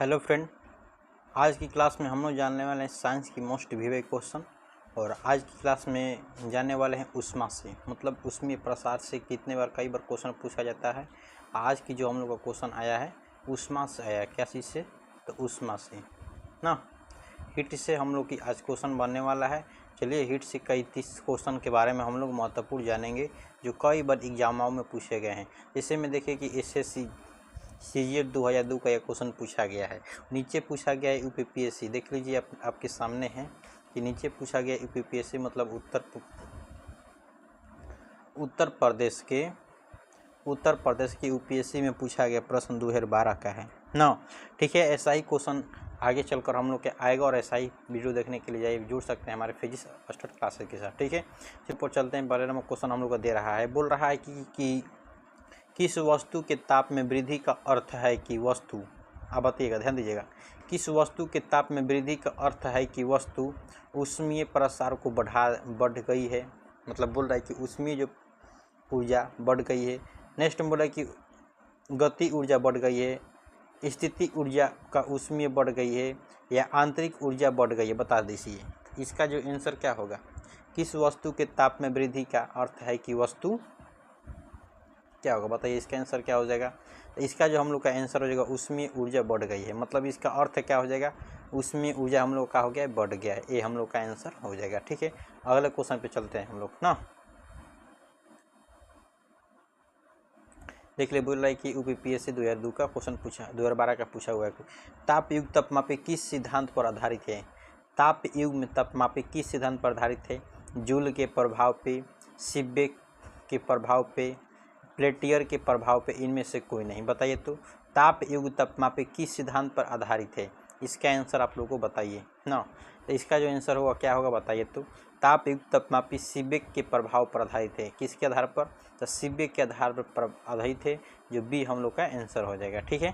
Hello friend, आज की class में हम लोग जानने वाले हैं साइंस की मोस्ट विवेक क्वेश्चन। और आज की क्लास में जानने वाले हैं ऊष्मा से, मतलब ऊष्मीय प्रसार से कितने बार कई बार क्वेश्चन पूछा जाता है। आज की जो हम लोग का क्वेश्चन आया है ऊष्मा से आया है। क्या चीज़ से? तो ऊष्मा से ना, हीट से हम लोग की आज क्वेश्चन बनने वाला है। चलिए हीट से कई 30 क्वेश्चन के बारे में हम लोग महत्वपूर्ण जानेंगे जो कई बार एग्जामों में पूछे गए हैं। जैसे में देखिए कि एसएससी सीजीएल 2002 का यह क्वेश्चन पूछा गया है। नीचे पूछा गया है यूपीपीएससी, देख लीजिए आपके सामने है कि नीचे पूछा गया यूपीपीएससी मतलब उत्तर प्रदेश के यूपीएससी में पूछा गया प्रश्न 2012 का है ना। ठीक है, ऐसा ही क्वेश्चन आगे चलकर हम लोग के आएगा और ऐसा ही वीडियो देखने के लिए जाइए जुड़ सकते हैं हमारे फिजिक्स स्टार्ट क्लासेस के साथ। ठीक है, सिंपल चलते हैं। पहले नंबर क्वेश्चन हम लोग का दे रहा है, बोल रहा है कि किस वस्तु के ताप में वृद्धि का अर्थ है कि वस्तु, आप बताइएगा, ध्यान दीजिएगा, किस वस्तु के ताप में वृद्धि का अर्थ है कि वस्तु ऊष्मीय प्रसार को बढ़ गई है। मतलब बोल रहा है कि ऊष्मीय जो ऊर्जा बढ़ गई है। नेक्स्ट बोल रहा है कि गति ऊर्जा बढ़ गई है, स्थिति ऊर्जा का ऊष्मीय बढ़ गई है या आंतरिक ऊर्जा बढ़ गई है, बता दीजिए। इसका जो आंसर क्या होगा? किस वस्तु के ताप में वृद्धि का अर्थ है कि वस्तु क्या होगा, बताइए। इसका आंसर क्या हो जाएगा? तो इसका जो हम लोग का आंसर हो जाएगा ऊष्मीय ऊर्जा बढ़ गई है। मतलब इसका अर्थ क्या हो जाएगा? ऊष्मीय ऊर्जा हम लोग का हो गया है, बढ़ गया है। ये हम लोग का आंसर हो जाएगा। ठीक है, अगले क्वेश्चन पे चलते हैं हम लोग ना। देख ले, बोल रहा है कि यूपीपीएससी 2002 का क्वेश्चन पूछा, 2012 का पूछा हुआ है। ताप युग तापमापी किस सिद्धांत पर आधारित है? ताप युग में तापमापी किस सिद्धांत पर आधारित है? जूल के प्रभाव पे, सीबेक के प्रभाव पे, पेल्टियर के प्रभाव पे, इनमें से कोई नहीं। बताइए तो ताप युग तापमापी किस सिद्धांत पर आधारित है? इसका आंसर आप लोगों को बताइए ना। तो इसका जो आंसर होगा क्या होगा, बताइए तो। ताप युग तापमापी सीबेक के प्रभाव पर आधारित है। किसके आधार पर? तो सीबेक के आधार पर आधारित है, जो बी हम लोग का आंसर हो जाएगा। ठीक है,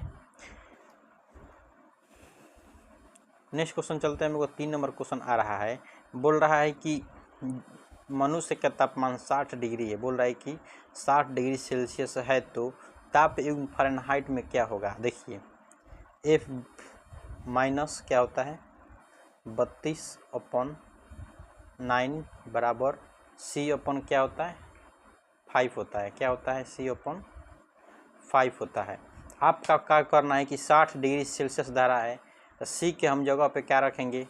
नेक्स्ट क्वेश्चन चलते हैं। हम लोग 3 नंबर क्वेश्चन आ रहा है, बोल रहा है कि मनुष्य का तापमान 60 डिग्री है। बोल रहा है कि 60 डिग्री सेल्सियस है तो ताप युग फ़ारेनहाइट में क्या होगा? देखिए, एफ माइनस क्या होता है 32/9 बराबर सी अपन क्या होता है 5 होता है। क्या होता है? C/5 होता है। आपका क्या करना है कि 60 डिग्री सेल्सियस धारा है तो सी के हम जगह पे क्या रखेंगे?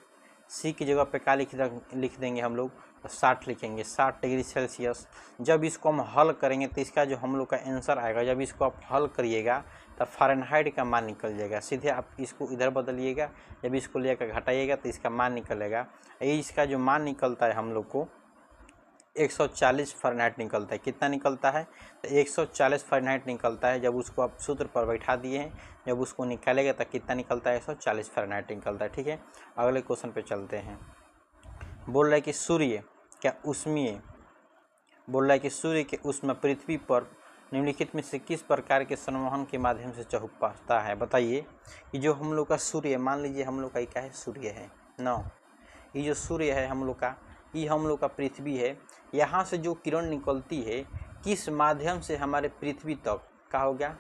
सी की जगह पे क्या लिख देंगे हम लोग? 60 लिखेंगे, 60 डिग्री सेल्सियस। जब इसको हम हल करेंगे तो इसका जो हम लोग का आंसर आएगा, जब इसको आप हल करिएगा तब फ़ारेनहाइट का मान निकल जाएगा। सीधे आप इसको इधर बदलिएगा, जब इसको लेकर घटाइएगा तो इसका मान निकलेगा। इसका जो मान निकलता है हम लोग को 140 फ़ारेनहाइट निकलता है। कितना निकलता है? तो 140 फ़ारेनहाइट निकलता है। जब उसको आप सूत्र पर बैठा दिए हैं, जब उसको निकालेगा तो कितना निकलता है? 140 फ़ारेनहाइट निकलता है। ठीक है, अगले क्वेश्चन पे चलते हैं। बोल रहा है कि सूर्य क्या ऊष्मीय, बोल रहा है कि सूर्य के ऊष्मा पृथ्वी पर निम्नलिखित में से किस प्रकार के संवहन के माध्यम से पहुँचता है? बताइए कि जो हम लोग का सूर्य, मान लीजिए हम लोग का क्या है, सूर्य है ना। ये जो सूर्य है हम लोग का, ये हम लोग का पृथ्वी है। यहाँ से जो किरण निकलती है किस माध्यम से हमारे पृथ्वी तक का हो गया?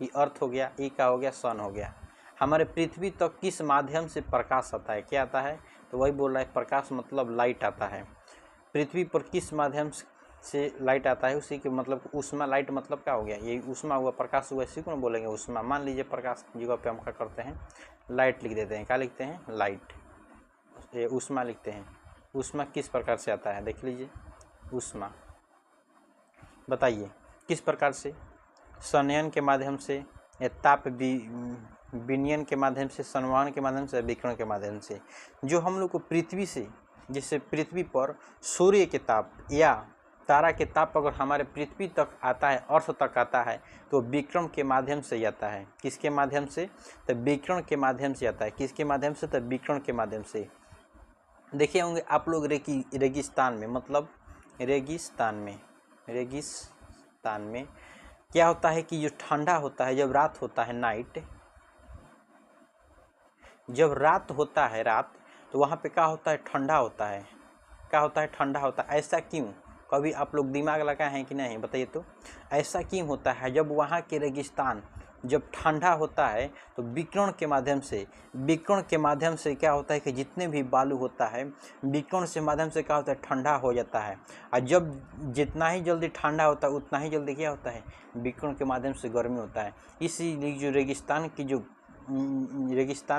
ये अर्थ हो गया, ये क्या हो गया? सन हो गया। हमारे पृथ्वी तक किस माध्यम से प्रकाश आता है? क्या आता है? तो वही बोल रहा है, प्रकाश मतलब लाइट आता है। पृथ्वी पर किस माध्यम से लाइट आता है? उसी के मतलब ऊष्मा, लाइट मतलब क्या हो गया? ये ऊष्मा हुआ, प्रकाश हुआ, इसी को बोलेंगे ऊष्मा। मान लीजिए प्रकाश की जगह पे हम क्या करते हैं? लाइट लिख देते हैं। क्या लिखते हैं? लाइट। ये ऊष्मा लिखते हैं। ऊष्मा किस प्रकार से आता है? देख लीजिए, ऊष्मा बताइए किस प्रकार से? संयन के माध्यम से या ताप विनियन के माध्यम से, संवहन के माध्यम से, विकिरण के माध्यम से। जो हम लोग को पृथ्वी से, जैसे पृथ्वी पर सूर्य के ताप या तारा के ताप अगर हमारे पृथ्वी तक आता है, अर्थ तक आता है, तो विकिरण के माध्यम से आता है। किसके माध्यम से? तो विकिरण के माध्यम से आता है। किसके माध्यम से? तो विकिरण के माध्यम से। देखे होंगे आप लोग रेगिस्तान में, मतलब रेगिस्तान में क्या होता है कि जो ठंडा होता है, जब रात होता है, नाइट, जब रात होता है, रात, तो वहाँ पे क्या होता है? ठंडा होता है। क्या होता है? ठंडा होता है। ऐसा क्यों? कभी आप लोग दिमाग लगाए हैं कि नहीं? बताइए तो। ऐसा क्यों होता है? जब वहाँ के रेगिस्तान जब ठंडा होता है तो विकिरण के माध्यम से क्या होता है कि जितने भी बालू होता है विकिरण से माध्यम से क्या होता है, ठंडा हो जाता है। और जब जितना ही जल्दी ठंडा होता है उतना ही जल्दी क्या होता है, विकिरण के माध्यम से गर्मी होता है। इसीलिए जो रेगिस्तान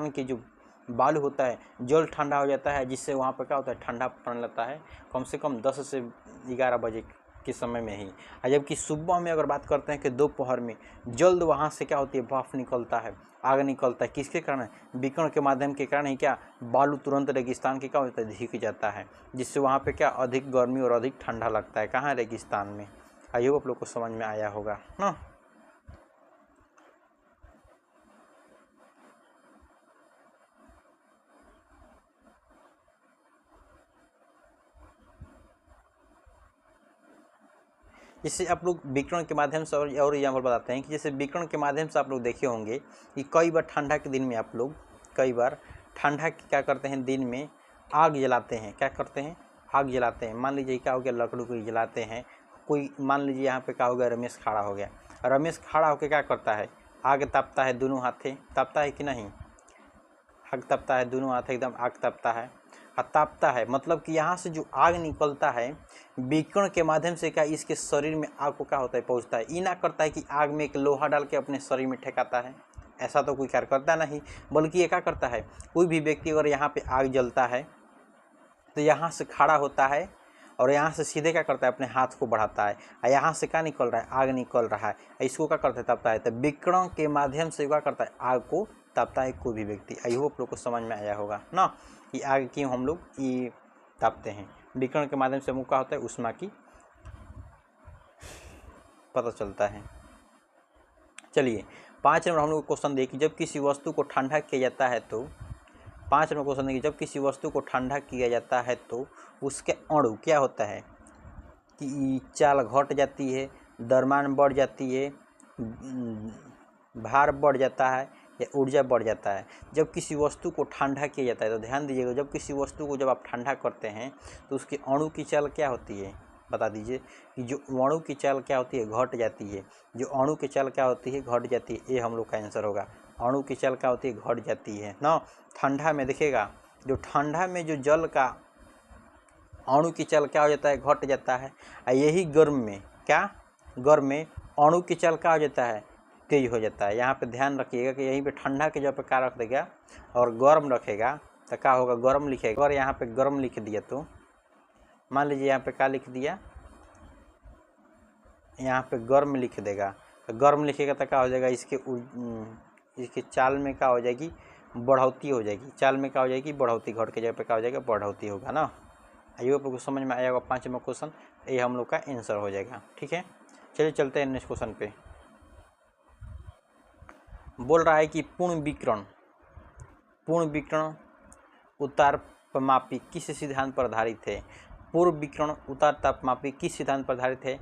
की जो बालू होता है जल ठंडा हो जाता है, जिससे वहाँ पर क्या होता है, ठंडा पड़ने लगता है कम से कम 10 से 11 बजे के समय में ही। और जबकि सुबह में अगर बात करते हैं कि दोपहर में जल्द वहाँ से क्या होती है, भाप निकलता है, आग निकलता है। किसके कारण? विकिरण के माध्यम के कारण ही क्या बालू तुरंत रेगिस्तान के क्या होता है, धीक जाता है, जिससे वहाँ पे क्या अधिक गर्मी और अधिक ठंडा लगता है। कहाँ? रेगिस्तान में। आई होप आप लोग को समझ में आया होगा ना। जैसे आप लोग विकिरण के माध्यम से और एग्जाम्पल बताते हैं कि जैसे विकिरण के माध्यम से आप लोग देखे होंगे कि कई बार ठंडा के दिन में आप लोग क्या करते हैं, दिन में आग जलाते हैं। क्या करते हैं? आग जलाते हैं। मान लीजिए क्या हो गया, लकड़ी को जलाते हैं। कोई मान लीजिए यहाँ पे क्या हो गया, रमेश खड़ा हो गया। रमेश खड़ा होकर क्या करता है, आग तापता है दोनों हाथे, तापता है कि नहीं? आग तापता है दोनों हाथ, एकदम आग तापता है। तापता है मतलब कि यहाँ से जो आग निकलता है विकिरण के माध्यम से क्या इसके शरीर में आग को क्या होता है, पहुँचता है। ये ना करता है कि आग में एक लोहा डाल के अपने शरीर में ठेकाता है, ऐसा तो कोई कार्य करता नहीं। बल्कि ये क्या करता है, कोई भी व्यक्ति अगर यहाँ पे आग जलता है तो यहाँ से खड़ा होता है और यहाँ से सीधे क्या करता है, अपने हाथ को बढ़ाता है और यहाँ से क्या निकल रहा है, आग निकल रहा है। इसको क्या करता है, तापता है। तो विकिरण के माध्यम से क्या करता है, आग को तापता है कोई भी व्यक्ति। आई होप लोग को समझ में आया होगा ना कि आग क्यों हम लोग ये तापते हैं। विकिरण के माध्यम से हमको क्या होता है, ऊष्मा की पता चलता है। चलिए 5 नंबर हम लोग क्वेश्चन देखिए, जब किसी वस्तु को ठंडा किया जाता है तो 5 नंबर क्वेश्चन देखिए, जब किसी वस्तु को ठंडा किया जाता है तो उसके अणु क्या होता है कि चाल घट जाती है, द्रव्यमान बढ़ जाती है, भार बढ़ जाता है या ऊर्जा बढ़ जाता है। जब किसी वस्तु को ठंडा किया जाता है तो ध्यान दीजिएगा, जब किसी वस्तु को जब आप ठंडा करते हैं तो उसके अणु की चाल क्या होती है, बता दीजिए कि जो अणु की चाल क्या होती है, घट जाती है। जो अणु की चाल क्या होती है, घट जाती है। ये हम लोग का आंसर होगा। अणु की चाल क्या होती है, घट जाती है ना। ठंडा में देखिएगा, जो ठंडा में जो जल का अणु की चाल क्या हो जाता है, घट जाता है। यही गर्म में क्या, गर्म में अणु की चाल क्या हो जाता है, तेज हो जाता है। यहाँ पे ध्यान रखिएगा कि यहीं पे ठंडा के जगह पे क्या रख देगा और गर्म रखेगा तो क्या होगा, गर्म लिखेगा। और यहाँ पे गर्म लिख दिया तो मान लीजिए यहाँ पे क्या लिख दिया, यहाँ पे गर्म लिख देगा तो गर्म लिखेगा तो क्या हो जाएगा, इसके चाल में क्या हो जाएगी, बढ़ोतरी हो जाएगी। चाल में क्या हो जाएगी, बढ़ोतरी। घट के जगह पे क्या हो जाएगा, बढ़ोतरी होगा ना। आई होप आपको समझ में आया होगा। 5 नंबर क्वेश्चन ये हम लोग का आंसर हो जाएगा। ठीक है, चलिए चलते हैं नेक्स्ट क्वेश्चन पे। बोल रहा है कि पूर्ण विकिरण उतार तापमापी किस सिद्धांत पर आधारित है। पूर्ण विकिरण उतार तापमापी किस सिद्धांत पर आधारित है?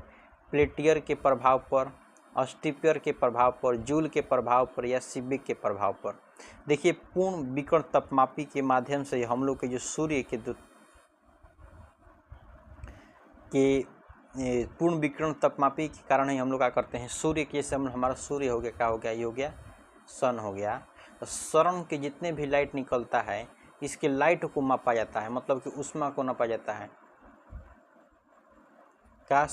पेल्टियर के प्रभाव पर, स्टीपियर के प्रभाव पर, जूल के प्रभाव पर या सीबेक के प्रभाव पर। देखिए पूर्ण विकिरण तापमापी के माध्यम से हम लोग के जो सूर्य के पूर्ण विकिरण तापमापी के कारण ही हम लोग क्या करते हैं, सूर्य के जैसे हमारा सूर्य हो गया, क्या हो गया, ये हो गया सन हो गया। तो सन के जितने भी लाइट निकलता है इसके लाइट को मापा जाता है, मतलब कि ऊष्मा को नापा जाता है। क्या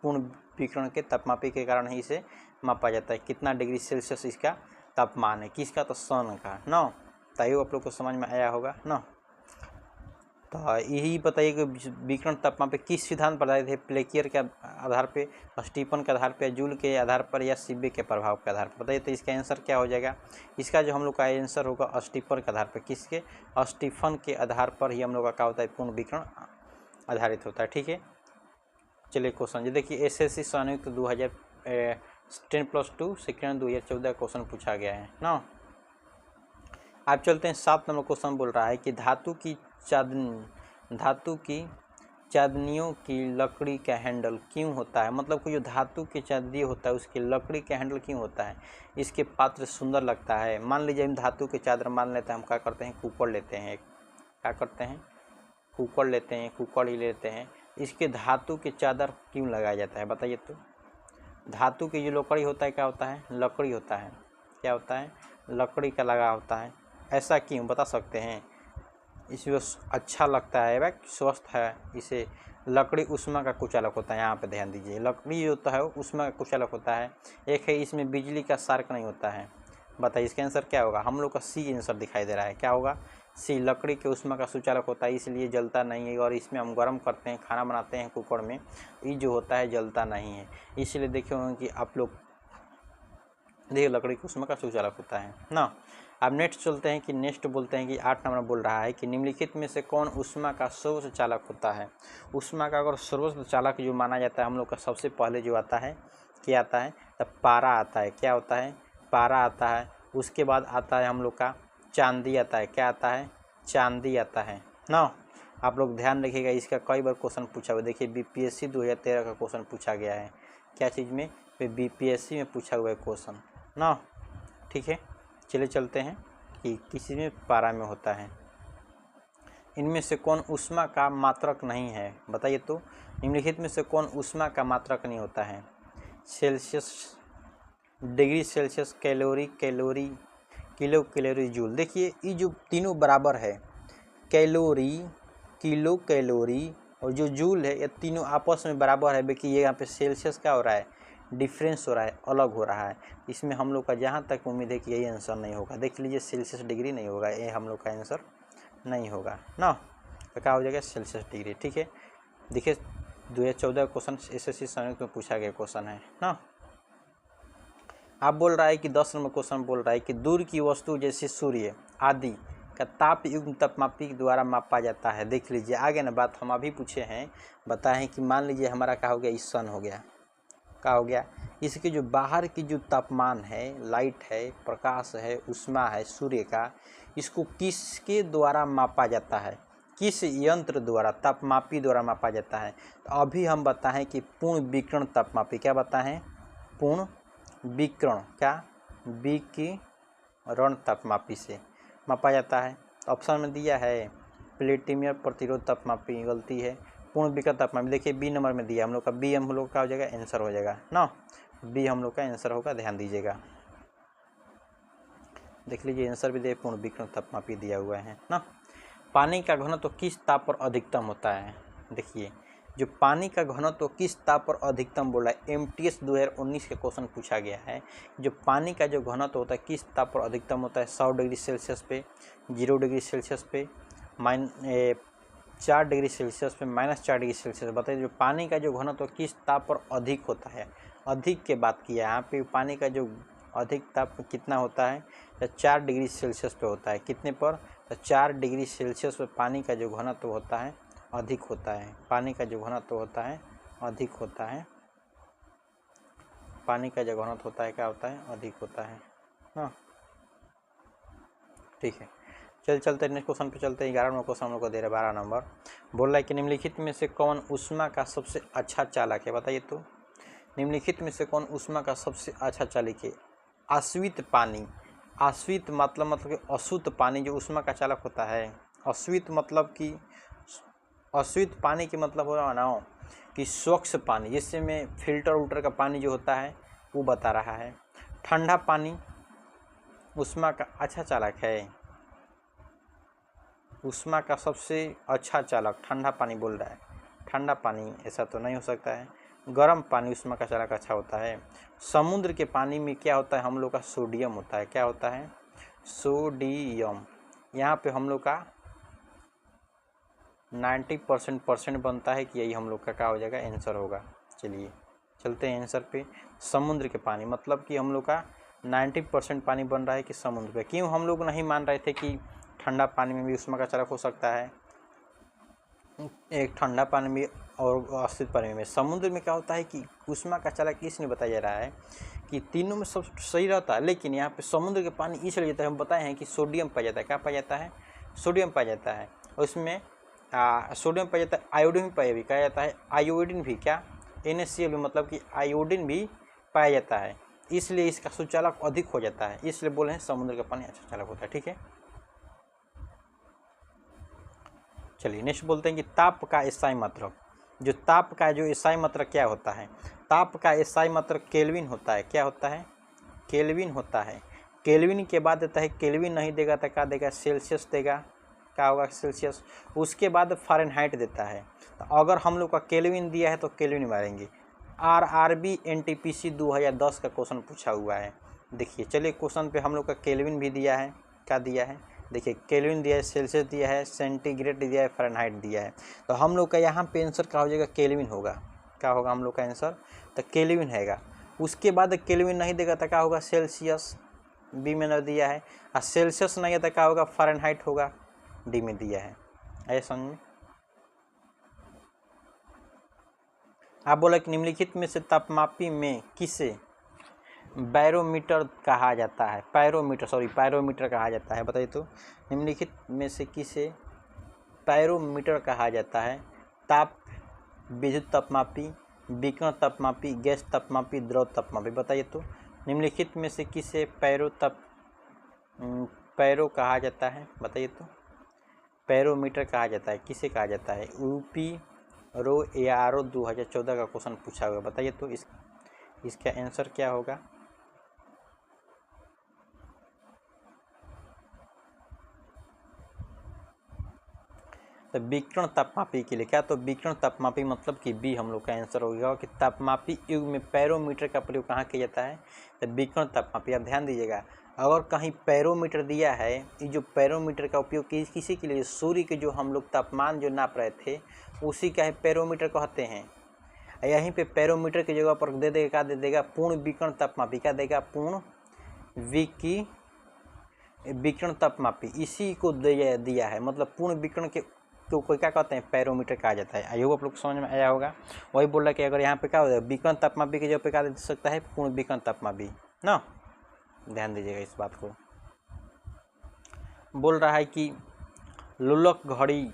पूर्ण विकिरण के तापमापी के कारण ही इसे मापा जाता है। कितना डिग्री सेल्सियस इसका तापमान है, किसका, तो सन का ना। तो आप लोग को समझ में आया होगा ना। तो यही बताइए कि विकिरण तापमान पे किस सिद्धांत पर आधारित है। पेल्टियर के आधार पे, स्टीफन के आधार पे, जूल के आधार पर या सीबेक के प्रभाव के आधार पर। बताइए तो इसका आंसर क्या हो जाएगा। इसका जो हम लोग का आंसर होगा स्टीफन के आधार पर। किसके? स्टीफन के आधार पर ही हम लोग का क्या होता है, पूर्ण विकिरण आधारित होता है। ठीक है, चलिए क्वेश्चन जी देखिए, SSC संयुक्त 2010+2 सेकेंड 2014 क्वेश्चन पूछा गया है ना। आप चलते हैं 7 नंबर क्वेश्चन। बोल रहा है कि धातु की चांदनियों की लकड़ी का हैंडल क्यों होता है। मतलब कि जो धातु की चांदी होता है उसकी लकड़ी का हैंडल क्यों होता है। इसके पात्र सुंदर लगता है। मान लीजिए हम धातु के चादर मान लेते हैं, हम क्या करते हैं, कुकर लेते हैं, क्या करते हैं, कुकर लेते हैं, कुकर ही लेते हैं। इसके धातु के चादर क्यों लगाया जाता है बताइए तो। धातु की जो लकड़ी होता है क्या होता है, लकड़ी होता है, क्या होता है, लकड़ी का लगा होता है। ऐसा क्यों बता सकते हैं? इसमें अच्छा लगता है, वह स्वस्थ है, इसे लकड़ी उष्मा का कुचालक होता है। यहाँ पे ध्यान दीजिए, लकड़ी जो होता है वो उष्मा का कुचालक होता है। एक है इसमें बिजली का शार्क नहीं होता है। बताइए इसका आंसर क्या होगा? हम लोग का सी आंसर दिखाई दे रहा है, क्या होगा? सी, लकड़ी के उष्मा का सुचालक होता है, इसलिए जलता नहीं है। और इसमें हम गर्म करते हैं, खाना बनाते हैं कुकर में, ये जो होता है जलता नहीं है। इसलिए देखे होंगे कि आप लोग देखिए लकड़ी के उष्मा का सुचालक होता है ना। अब नेक्स्ट चलते हैं कि नेक्स्ट बोलते हैं कि 8 नंबर बोल रहा है कि निम्नलिखित में से कौन उष्मा का सर्वोच्च चालक होता है? उष्मा का अगर सर्वोच्च चालक जो माना जाता है हम लोग का सबसे पहले जो आता है क्या आता है? तब पारा आता है। क्या होता है? पारा आता है। उसके बाद आता है हम लोग का चांदी आता है। क्या आता है? चांदी आता है ना। आप लोग ध्यान रखिएगा, इसका कई बार क्वेश्चन पूछा हुआ। देखिए बीपीएससी 2013 का क्वेश्चन पूछा गया है। क्या चीज़ में? बीपीएससी में पूछा हुआ है क्वेश्चन ना। ठीक है, चले चलते हैं कि किसी में पारा में होता है। इनमें से कौन ऊष्मा का मात्रक नहीं है? बताइए तो, निम्नलिखित में से कौन ऊष्मा का मात्रक नहीं होता है? Celsius, degree Celsius, calorie, kilo calorie, joule. देखिए ये जो तीनों बराबर है, कैलोरी, किलो कैलोरी और जो जूल है, ये तीनों आपस में बराबर है। देखिए ये यहाँ पे सेल्सियस क्या हो रहा है? डिफरेंस हो रहा है, अलग हो रहा है। इसमें हम लोग का जहाँ तक उम्मीद है कि यही आंसर नहीं होगा। देख लीजिए सेल्सियस डिग्री नहीं होगा, ये हम लोग का आंसर नहीं होगा ना। तो क्या हो जाएगा? Celsius degree. ठीक है, देखिए 2014 क्वेश्चन एसएससी संयुक्त में पूछा गया क्वेश्चन है ना। आप बोल रहा है कि 10 नंबर क्वेश्चन बोल रहा है कि दूर की वस्तु जैसे सूर्य आदि का ताप युग्म तापमापी के द्वारा मापा जाता है। देख लीजिए आगे ना बात हम अभी पूछे हैं, बताएं कि मान लीजिए हमारा क्या हो गया? इस सन हो गया, क्या हो गया? इसके जो बाहर की जो तापमान है, लाइट है, प्रकाश है, उष्मा है सूर्य का, इसको किसके द्वारा मापा जाता है? किस यंत्र द्वारा? तापमापी द्वारा मापा जाता है। तो अभी हम बताएं कि पूर्ण विकिरण तापमापी। क्या बताएं? पूर्ण विकिरण, क्या? विकिरण तापमापी से मापा जाता है। ऑप्शन में दिया है प्लेटिनियम प्रतिरोध तापमापी, गलती है। पूर्ण विकिरण तापमापी देखिए बी नंबर में दिया हम लोग का, बी हम लोग का हो जाएगा आंसर हो जाएगा ना। बी हम लोग का आंसर होगा, ध्यान दीजिएगा। देख लीजिए आंसर भी दे पूर्ण विकिरण तापमापी दिया हुआ है ना। पानी का घनत्व तो किस ताप पर अधिकतम होता है? देखिए जो पानी का घनत्व तो किस ताप पर अधिकतम बोला है, एमटीएस 2019 का क्वेश्चन पूछा गया है। जो पानी का जो घनत्व होता है किस ताप पर अधिकतम होता है? 100 डिग्री सेल्सियस पे, 0 डिग्री सेल्सियस पे, 4 डिग्री सेल्सियस पे, -4 डिग्री सेल्सियस। बताइए जो पानी का जो घनत्व तो किस ताप पर अधिक होता है? अधिक के बात किया है यहाँ पे। पानी का जो अधिक ताप कितना होता है? तो 4 डिग्री सेल्सियस पे होता है। कितने पर? तो 4 डिग्री सेल्सियस पे पानी का जो घनत्व होता है अधिक होता है। पानी का जो घनत्व होता है अधिक होता है। पानी का जो घनत्व होता है क्या होता है? अधिक होता है हाँ। ठीक है, चलते नेक्स्ट क्वेश्चन पे चलते हैं। 11 नंबर क्वेश्चन हम लोग को दे रहा है 12 नंबर। बोल रहा है कि निम्नलिखित में से कौन ऊष्मा का सबसे अच्छा चालक है? बताइए तो, निम्नलिखित में से कौन ऊष्मा का सबसे अच्छा चालक है? आश्वित पानी। आश्वित मतलब कि अशुद्ध पानी जो ऊष्मा का चालक होता है। आश्वित मतलब कि अशुद्ध पानी के मतलब हो रहा ना कि स्वच्छ पानी, जिससे में फिल्टर उल्टर का पानी जो होता है वो बता रहा है। ठंडा पानी ऊष्मा का अच्छा चालक है। ऊष्मा का सबसे अच्छा चालक ठंडा पानी बोल रहा है। ठंडा पानी ऐसा तो नहीं हो सकता है। गर्म पानी ऊष्मा का चालक अच्छा होता है। समुद्र के पानी में क्या होता है? हम लोग का सोडियम होता है। क्या होता है? सोडियम। यहाँ पे हम लोग का 90% बनता है कि यही हम लोग का क्या हो जाएगा? आंसर होगा। चलिए चलते हैं आंसर पे। समुद्र के पानी मतलब कि हम लोग का 90% पानी बन रहा है कि समुद्र पे। क्यों हम लोग नहीं मान रहे थे कि ठंडा पानी में भी ऊष्मा का चालक हो सकता है? एक ठंडा पानी में और अशुद्ध पानी में। समुद्र में क्या होता है कि ऊष्मा का चालक इसलिए बताया जा रहा है कि तीनों में सब सही रहता है, लेकिन यहाँ पे समुद्र के पानी इसलिए जाता है, हम बताए हैं कि सोडियम पाया जाता है। क्या पाया जाता है? सोडियम पाया जाता है। और उसमें सोडियम पाया जाता है, आयोडीन भी पाया जाता है। आयोडीन भी क्या? NaCl भी, मतलब कि आयोडीन भी पाया जाता है। इसलिए इसका सुचालक अधिक हो जाता है। इसलिए बोले हैं समुद्र का पानी अच्छा चालक होता है। ठीक है, चलिए नेक्स्ट बोलते हैं कि ताप का स्थायी मात्रक। जो ताप का जो एसआई मात्रक क्या होता है, ताप का एसआई मात्रक केल्विन होता है। क्या होता है? केल्विन होता है। केल्विन के बाद देता है, केल्विन नहीं देगा तो क्या देगा? सेल्सियस देगा। क्या होगा? सेल्सियस। उसके बाद फ़ारेनहाइट देता है। तो अगर हम लोग का केल्विन दिया है तो केल्विन मारेंगे। RRB NTPC 2010 का क्वेश्चन पूछा हुआ है। देखिए चलिए क्वेश्चन पे हम लोग का केल्विन भी दिया है। क्या दिया है? देखिए केल्विन दिया है, सेल्सियस दिया है, सेंटीग्रेड दिया है, फ़ारेनहाइट दिया है। तो हम लोग का यहाँ पे आंसर क्या हो जाएगा? केल्विन होगा। क्या होगा हम लोग का आंसर? तो केल्विन हैगा। उसके बाद केल्विन नहीं देगा तो क्या होगा? सेल्सियस। बी में न दिया है। और सेल्सियस नहीं है तो क्या होगा? फ़ारेनहाइट होगा। डी में दिया है। आइए समझ में। आप बोला कि निम्नलिखित में से तापमापी में किसे बैरोमीटर कहा जाता है? पैरोमीटर कहा जाता है। बताइए तो निम्नलिखित में से किसे पैरोमीटर कहा जाता है? ताप, विद्युत तापमापी, विकिरण तापमापी, गैस तापमापी, द्रव तापमापी। बताइए तो निम्नलिखित में से किसे पैरो कहा जाता है? बताइए तो पैरोमीटर कहा जाता है, किसे कहा जाता है? यूपी रो ARO 2014 का क्वेश्चन पूछा हुआ। बताइए तो इसका आंसर क्या होगा? तो विकिरण तापमापी के लिए क्या? तो विकिरण तापमापी मतलब कि बी हम लोग का आंसर होगा कि तापमापी युग में पैरोमीटर का प्रयोग कहाँ किया जाता है? तो विकिरण तापमापी। आप ध्यान दीजिएगा, अगर कहीं पैरोमीटर दिया है, ये जो पैरोमीटर का उपयोग किसी के लिए? सूर्य के जो हम लोग तापमान जो नाप रहे थे उसी का है पैरोमीटर कहते हैं। यहीं पे पैरोमीटर की जगह पर दे देगा, क्या दे देगा? पूर्ण विकिरण तापमापी। क्या देगा? पूर्ण विकिरण तापमापी। इसी को दिया है, मतलब पूर्ण विकिरण के तो कोई क्या कहते हैं? पैरोमीटर कहा जाता है। आई होप आप लोग समझ में आया होगा। वही बोल रहा है कि अगर यहाँ पे क्या होता है? विकिरण तापमापी की जगह पे क्या दे सकता है? पूर्ण विकिरण तापमापी ना। ध्यान दीजिएगा इस बात को। बोल रहा है कि लोलक घड़ी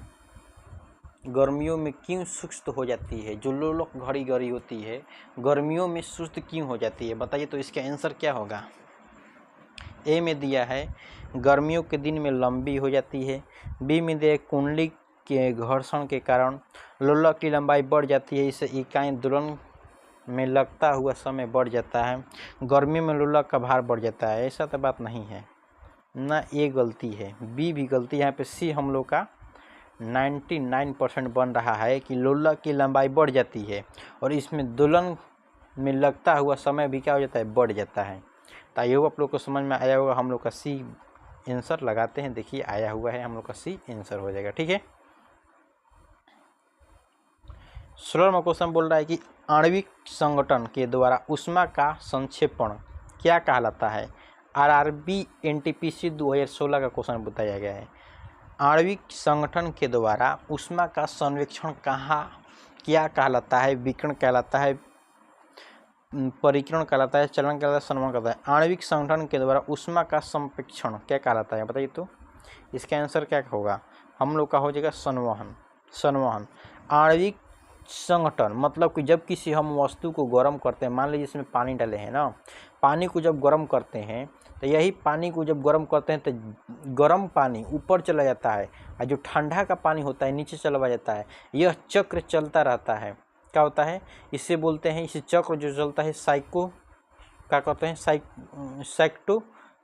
गर्मियों में क्यों सुस्त हो जाती है? जो लोलक घड़ी होती है गर्मियों में सुस्त क्यों हो जाती है? बताइए तो इसका आंसर क्या होगा? ए में दिया है गर्मियों के दिन में लंबी हो जाती है। बी में दिया है कुंडली के घर्षण के कारण लोलक की लंबाई बढ़ जाती है, इससे इकाई दोलन में लगता हुआ समय बढ़ जाता है। गर्मी में लोलक का भार बढ़ जाता है। ऐसा तो बात नहीं है ना, ये गलती है। बी भी गलती है। यहाँ पे सी हम लोग का 99% बन रहा है कि लोलक की लंबाई बढ़ जाती है और इसमें दोलन में लगता हुआ समय भी क्या हो जाता है? बढ़ जाता है। तो ये आप लोग को समझ में आया होगा। हम लोग का सी आंसर लगाते हैं। देखिए आया हुआ है, हम लोग का सी आंसर हो जाएगा। ठीक है। 16वां क्वेश्चन बोल रहा है कि आणविक संगठन के द्वारा ऊष्मा का संक्षेपण क्या कहलाता है? RRB NTPC 2016 का क्वेश्चन बताया गया है। आणविक संगठन के द्वारा ऊष्मा का संवेक्षण क्या कहलाता है? विकिरण कहलाता है, परिकिरण कहलाता है, चलन कहलाता है, संवहन कहलाता है। आणविक संगठन के द्वारा ऊष्मा का संप्रेक्षण क्या कहलाता है? बताइए तो इसका आंसर क्या होगा? हम लोग का हो जाएगा संवहन। आणविक संगठन मतलब कि जब किसी हम वस्तु को गर्म करते हैं, मान लीजिए इसमें पानी डाले हैं ना, पानी को जब गर्म करते हैं तो यही पानी को जब गर्म करते हैं तो गर्म पानी ऊपर चला जाता है और जो ठंडा का पानी होता है नीचे चला जाता है। यह चक्र चलता रहता है। क्या होता है? इससे बोलते हैं, इस चक्र जो चलता है क्या कहते हैं? साइक्टो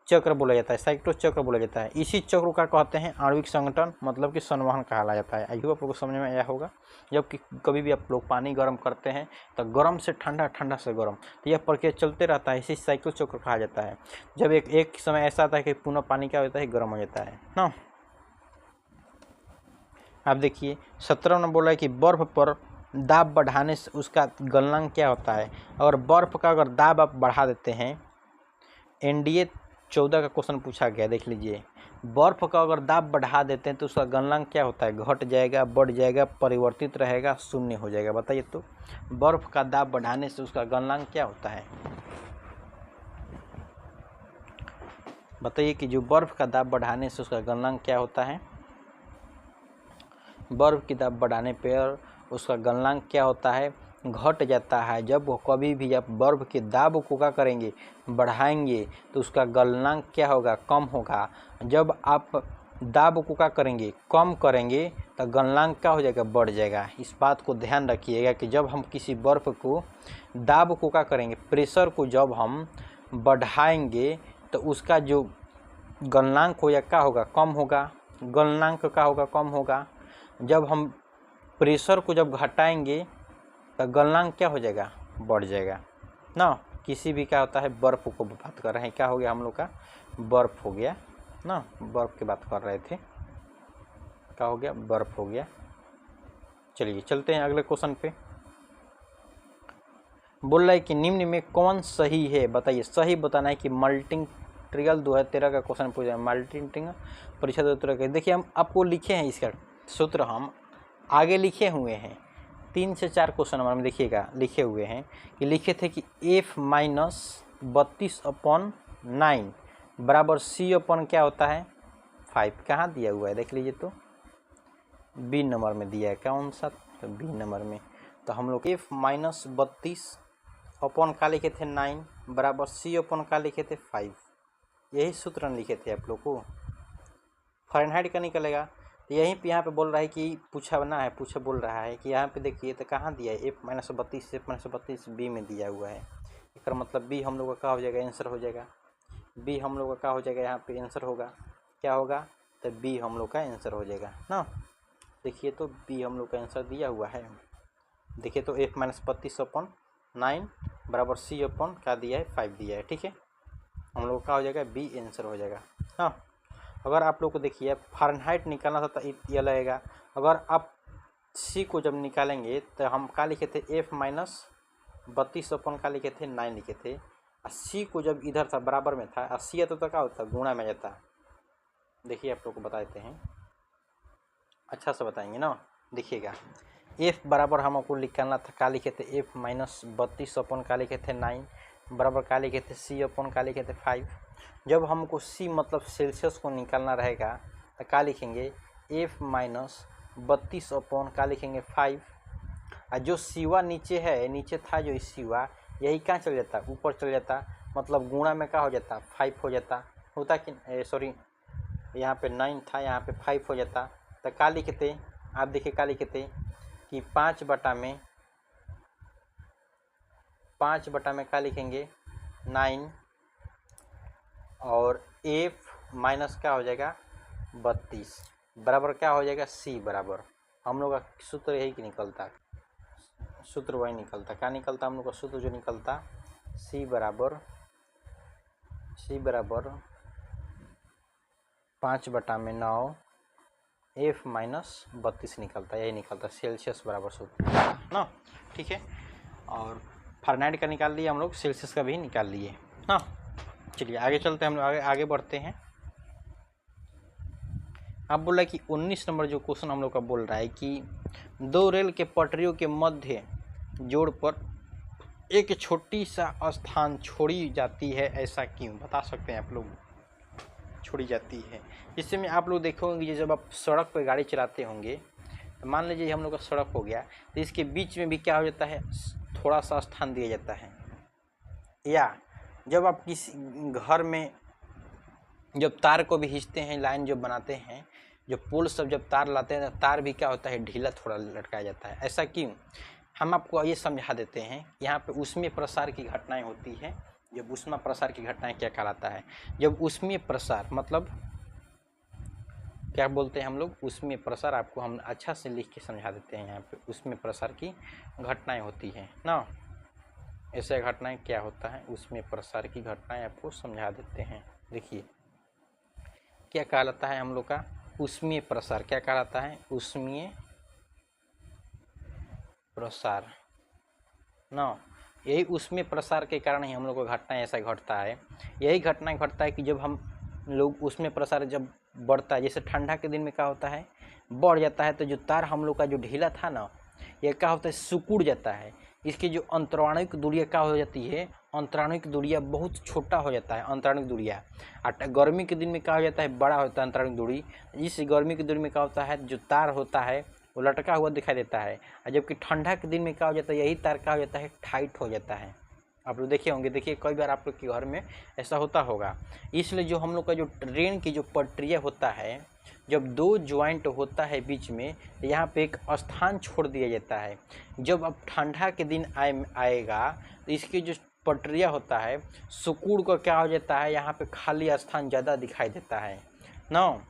चक्र बोला जाता है। साइक्टो चक्र बोला जाता है। इसी चक्र का कहते हैं आणविक संगठन, मतलब कि संवहन कहा जाता है। आई होप आप लोग को समझ में आया होगा। जब कि कभी भी आप लोग पानी गर्म करते हैं तो गर्म से ठंडा, ठंडा से गर्म, तो यह प्रक्रिया चलते रहता है। इसी साइक्लो चक्र कहा जाता है। जब एक समय ऐसा आता है कि पुनः पानी क्या होता है? गर्म हो जाता है ना। आप देखिए 17 में बोला है कि बर्फ पर दाब बढ़ाने से उसका गलनांक क्या होता है? और बर्फ का अगर दाब आप बढ़ा देते हैं, NDA 14 का क्वेश्चन पूछा गया, देख लीजिए। बर्फ का अगर दाब बढ़ा देते हैं तो उसका गलनांक क्या होता है? घट जाएगा, बढ़ जाएगा, परिवर्तित रहेगा, शून्य हो जाएगा। बताइए तो बर्फ का दाब बढ़ाने से उसका गलनांक क्या होता है? बताइए कि जो बर्फ का दाब बढ़ाने से उसका गलनांक क्या होता है? बर्फ की दाब बढ़ाने पर उसका गलनांक क्या होता है? घट जाता है। जब कभी भी आप बर्फ के दाब को क्या करेंगे? बढ़ाएंगे तो उसका गलनांक क्या होगा? कम होगा। जब आप दाब को क्या करेंगे, कम करेंगे, तो गलनांक क्या हो जाएगा, बढ़ जाएगा। इस बात को ध्यान रखिएगा कि जब हम किसी बर्फ को दाब को क्या करेंगे, प्रेशर को जब हम बढ़ाएंगे तो उसका जो गलनांक हो या क्या होगा, कम होगा। गलनांक क्या होगा, कम होगा। जब हम प्रेशर को जब घटाएंगे तो गलनांक क्या हो जाएगा, बढ़ जाएगा ना। किसी भी क्या होता है, बर्फ़ को बात कर रहे हैं, क्या हो गया हम लोग का, बर्फ़ हो गया ना, बर्फ़ की बात कर रहे थे, क्या हो गया, बर्फ़ हो गया। चलिए चलते हैं अगले क्वेश्चन पे। बोल रहा है कि निम्न में कौन सही है, बताइए। सही बताना है कि मल्टिंग ट्रियल 2013 का क्वेश्चन पूछा है, मल्टिंग परीक्षा 2013 का। देखिए हम आपको लिखे हैं, इसका सूत्र हम आगे लिखे हुए हैं, 3 से 4 क्वेश्चन नंबर में देखिएगा लिखे हुए हैं कि लिखे थे कि f-32/9 बराबर c अपन क्या होता है 5। कहाँ दिया हुआ है देख लीजिए, तो बी नंबर में दिया है, कौन सा, तो बी नंबर में। तो हम लोग f-32 अपन का लिखे थे 9 बराबर c अपन का लिखे थे 5। यही सूत्र लिखे थे आप लोग को। फ़ारेनहाइट का निकलेगा, तो यहीं पे यहाँ पे बोल रहा है कि पूछा बोल रहा है कि यहाँ पे देखिए तो कहाँ दिया है, f-32 बी में दिया हुआ है। इसका मतलब बी हम लोग का क्या हो जाएगा, आंसर हो जाएगा। बी हम लोग का क्या हो जाएगा, यहाँ पे आंसर होगा, क्या होगा, तो बी हम लोग का आंसर हो जाएगा ना। देखिए तो बी हम लोग का आंसर दिया हुआ है। देखिए तो f-32/9 बराबर c अपन क्या दिया है, 5 दिया है। ठीक है, हम लोग का हो जाएगा बी आंसर हो जाएगा हाँ। अगर आप लोग को देखिए फ़ारेनहाइट निकालना था तो ये लगेगा। अगर आप सी को जब निकालेंगे तो हम क्या लिखे थे, f-32 अपन का लिखे थे 9 लिखे थे, और सी को जब इधर था बराबर में था, और सी आता तो क्या होता, गुणा में जाता। देखिए आप लोग को बता देते हैं, अच्छा से बताएंगे ना। देखिएगा f बराबर हमको निकालना था, क्या लिखे थे, f-32 अपन का लिखे थे 9 बराबर क्या लिखे थे, c अपन का लिखे थे 5। जब हमको c मतलब सेल्सियस को निकालना रहेगा तो क्या लिखेंगे, f-32 अपन क्या लिखेंगे 5। और जो सीवा नीचे है, नीचे था जो सीवा, यही कहाँ चल जाता, ऊपर चल जाता, मतलब गुणा में क्या हो जाता, 5 हो जाता, होता कि सॉरी यहाँ पे 9 था, यहाँ पे 5 हो जाता। तो क्या लिखते, आप देखिए क्या लिखते कि 5 बटा में क्या लिखेंगे 9, और f माइनस क्या हो जाएगा 32 बराबर क्या हो जाएगा c बराबर। हम लोग का सूत्र यही कि निकलता, सूत्र वही निकलता, क्या निकलता हम लोग का सूत्र जो निकलता, c बराबर 5/9 f-32 निकलता, यही निकलता सेल्सियस बराबर सूत्र ना। ठीक है, और फ़ारेनहाइट का निकाल लिए हम लोग, सेल्सियस का भी निकाल लिए ना। चलिए आगे चलते हैं, हम लोग आगे बढ़ते हैं। अब बोल रहा है कि 19 नंबर जो क्वेश्चन हम लोग का बोल रहा है कि 2 रेल के पटरियों के मध्य जोड़ पर एक छोटी सा स्थान छोड़ी जाती है, ऐसा क्यों, बता सकते हैं आप लोग। छोड़ी जाती है, जिससे में आप लोग देखोगे जब आप सड़क पर गाड़ी चलाते होंगे, तो मान लीजिए हम लोग का सड़क हो गया, तो इसके बीच में भी क्या हो जाता है, थोड़ा सा स्थान दिया जाता है। या जब आप किसी घर में जब तार को भी खींचते हैं, लाइन जब बनाते हैं, जो पोल सब जब तार लाते हैं, तार भी क्या होता है, ढीला थोड़ा लटकाया जाता है। ऐसा क्यों, हम आपको ये समझा देते हैं। यहाँ पे ऊष्मीय प्रसार की घटनाएं होती है। जब ऊष्मा प्रसार की घटनाएं क्या कहलाता है, जब ऊष्मीय प्रसार मतलब क्या बोलते हैं हम लोग, ऊष्मीय प्रसार, आपको हम अच्छा से लिख के समझा देते हैं। यहाँ पे ऊष्मीय प्रसार की घटनाएं होती हैं ना, ऐसे घटनाएं क्या होता है, ऊष्मीय प्रसार की घटनाएं आपको समझा देते हैं। देखिए क्या कहलाता है हम लोग का ऊष्मीय प्रसार, क्या कहलाता है, ऊष्मीय प्रसार ना। यही ऊष्मीय प्रसार के कारण ही हम लोग को घटना ऐसा घटता है। यही घटना घटता है कि जब हम लोग ऊष्मीय प्रसार जब बढ़ता है, जैसे ठंडा के दिन में क्या होता है, बढ़ जाता है, तो जो तार हम लोग का जो ढीला था ना, ये क्या होता है, सिकुड़ जाता है। इसकी जो अंतराणुक दूरियाँ क्या हो जाती है, अंतराणुक दूरियाँ बहुत छोटा हो जाता है, अंतराणुक दूरियाँ। और गर्मी के दिन में क्या हो जाता है, बड़ा होता है अंतराणुक दूरी। इस गर्मी की दूरी में क्या होता है, जो तार होता है वो लटका हुआ दिखाई देता है, और जबकि ठंडा के दिन में क्या हो जाता है, यही तार क्या हो जाता है, टाइट हो जाता है। आप लोग देखे होंगे, देखिए कई बार आप लोग के घर में ऐसा होता होगा। इसलिए जो हम लोग का जो ट्रेन की जो पटरिया होता है, जब दो ज्वाइंट होता है बीच में, तो यहाँ पे एक स्थान छोड़ दिया जाता है। जब अब ठंडा के दिन आएगा तो इसकी जो पटरिया होता है, सिकुड़ को क्या हो जाता है, यहाँ पे खाली स्थान ज़्यादा दिखाई देता है ना,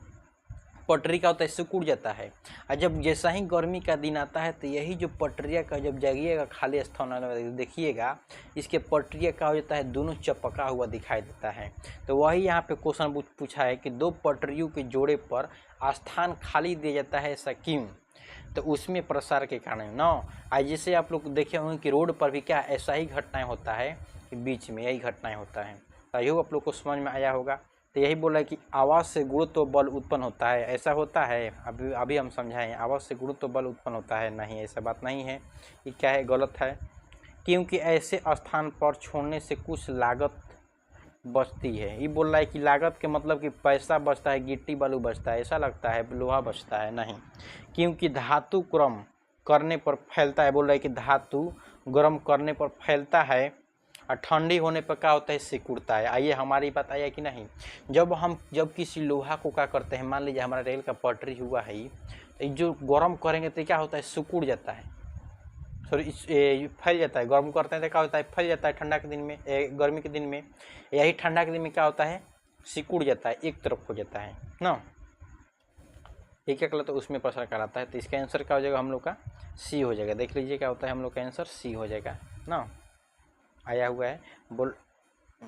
पटरी का होता है सिकुड़ जाता है। और जब जैसा ही गर्मी का दिन आता है तो यही जो पटरिया का जब जाइएगा खाली स्थान देखिएगा, इसके पटरिया का हो जाता है दोनों चपका हुआ दिखाई देता है। तो वही यहाँ पे क्वेश्चन पूछा है कि दो पटरियों के जोड़े पर स्थान खाली दिया जाता है, ऐसा क्यों? तो उसमें प्रसार के कारण ना। आज जैसे आप लोग देखे होंगे कि रोड पर भी क्या ऐसा ही घटनाएं होता है कि बीच में यही घटनाएं होता है। तो यही आप लोग को समझ में आया होगा। तो यही बोला है कि आवाज़ से गुरुत्व बल उत्पन्न होता है, ऐसा होता है? अभी हम समझाएं, आवाज़ से गुरुत्व बल उत्पन्न होता है, नहीं, ऐसा बात नहीं है। ये क्या है, गलत है। क्योंकि ऐसे स्थान पर छोड़ने से कुछ लागत बचती है। ये बोल रहा है कि लागत के मतलब कि पैसा बचता है, गिट्टी बालू बचता है, ऐसा लगता है लोहा बचता है, नहीं। क्योंकि धातु गर्म करने पर फैलता है, बोल रहा है कि धातु गर्म करने पर फैलता है और ठंडी होने पर क्या होता है, सिकुड़ता है। आइए हमारी बात आया कि नहीं। जब किसी लोहा को क्या करते हैं, मान लीजिए हमारा रेल का पटरी हुआ है, तो जो गर्म करेंगे तो क्या होता है, सिकुड़ जाता है, सॉरी फैल जाता है। गर्म करते हैं तो क्या होता है, फैल जाता है। ठंडा के दिन में, गर्मी के दिन में, यही ठंडा के दिन में क्या होता है, सिकुड़ जाता है, एक तरफ हो जाता है ना। एक क्या कहलाता है, उसमें प्रसार कराता है। तो इसका आंसर क्या हो जाएगा हम लोग का, सी हो जाएगा। देख लीजिए क्या होता है, हम लोग का आंसर सी हो जाएगा ना। आया हुआ है,